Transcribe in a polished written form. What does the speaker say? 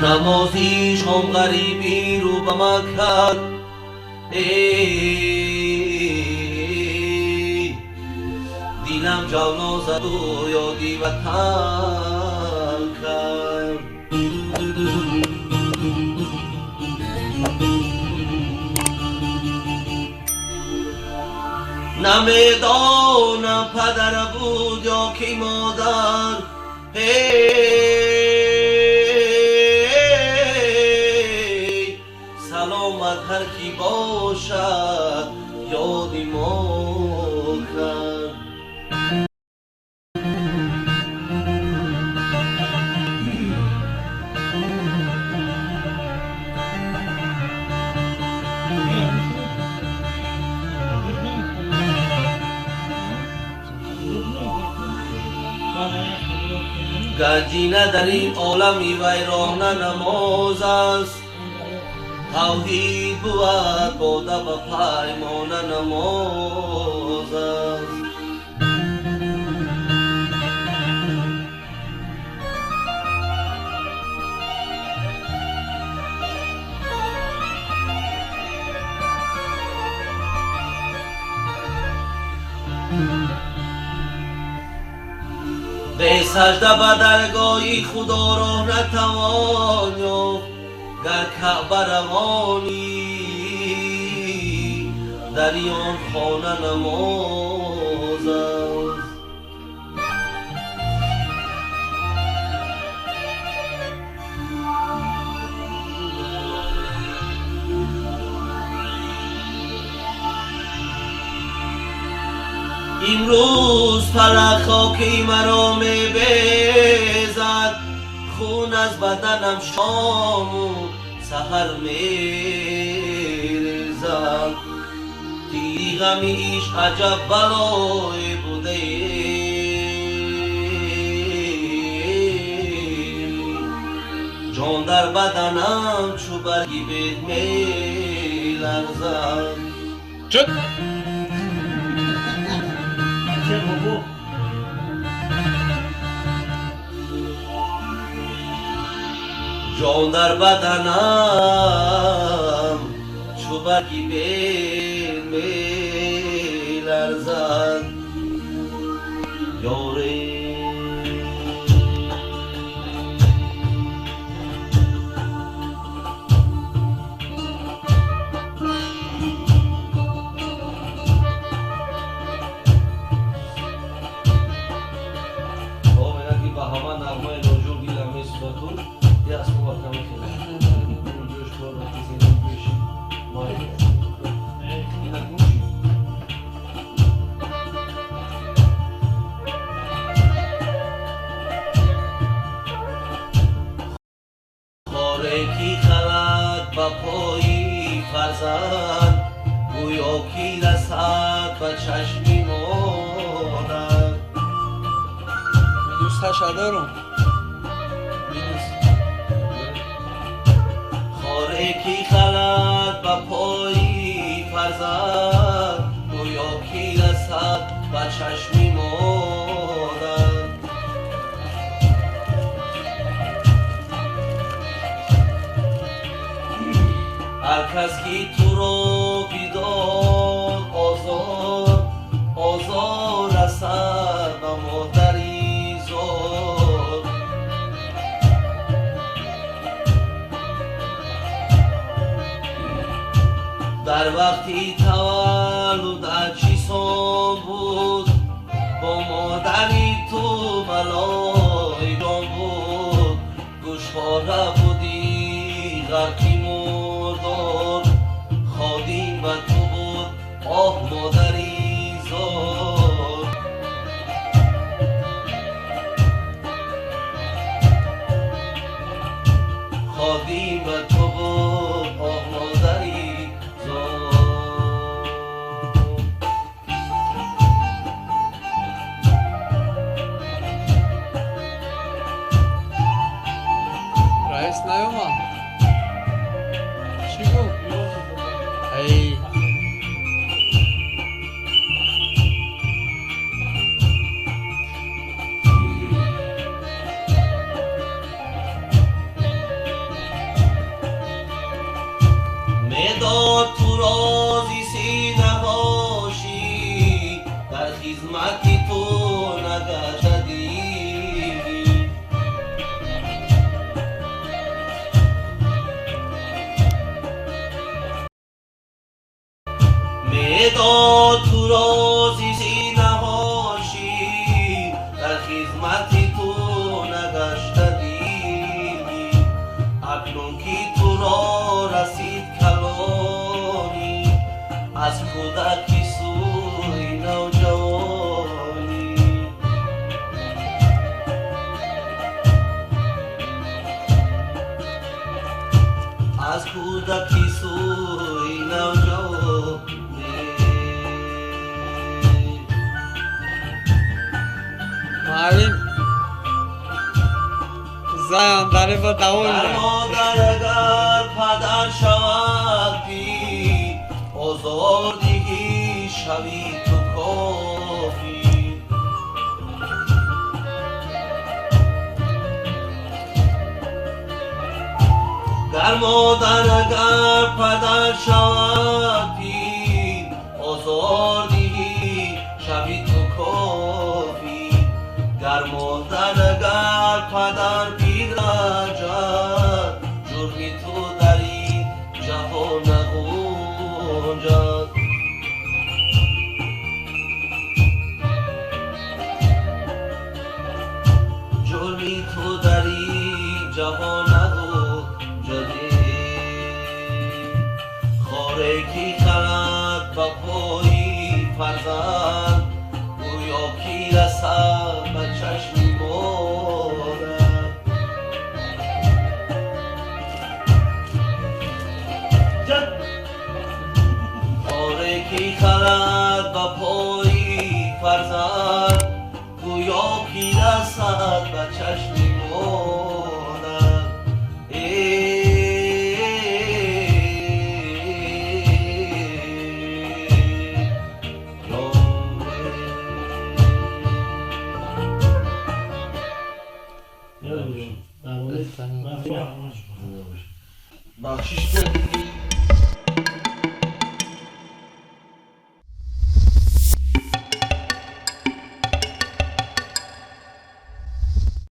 نمازیش هم غریبی رو به من کرد، دیلم جونا زد و یادی وطن کرد. نمیدانم پدر بود یا کی مادر، سلامت هر کی باشد یادی ما کرد. گنجینه در این عالمی ویرانه نماز است، توحید بود باده به پیمان نماز است. به سجده به درگاهی خدا را نتوان یافت، گر کعبه روانی در آن خانه نماز است. امروز فلک خاکی مرا می‌بیزد، خون از بدنم شام و سحر می‌ریزد. تیغمیش عجب بلای بوده، جان در بدنم چو برگی بید می‌لرزد. جان در بدنم چو برگی می‌لرزد. یاره کی خلد با پایی فرزند، گویا کی رسد با چشمی مادر. دوستش دارم. خاره کی خلد با پایی فرزند، گویا کی رسد با چشمی مادر. هر کس کی تو رو بیدار آزار رسد و مادری زار. در وقتی تولد چی سان بود، با مادری تو بلای جان بود. گوشواره بودی غرقی مردار، خادیم و تو بود آه مادری زار. خادیم و تو بود آه مادری زار. رئیس نیومد. خدمتی تو نگشتی میداد تو را زیزی نهاشی در خدمتی تو نگشتی اکنون که تو را رسید کلانی از کودکی سوی نوجوانی از کودکی سوی نوجوانی معلم زیان داره با دوام در مادر اگر پدر شود پیر آزادگی شوی تو کافی در مادر اگر پدر شود پیر آزادگی شوی تو کافی گر مادر اگر پدر بیرنجد جرمی تو در این جهان نگنجد جرمی تو در این جهان نگنجد خاره کی خرد با پایی فرزند گویا کی رسد به چشم مادر خاره کی خرد به پایی فرزند گویا کی رسد به چشم مادر بخشش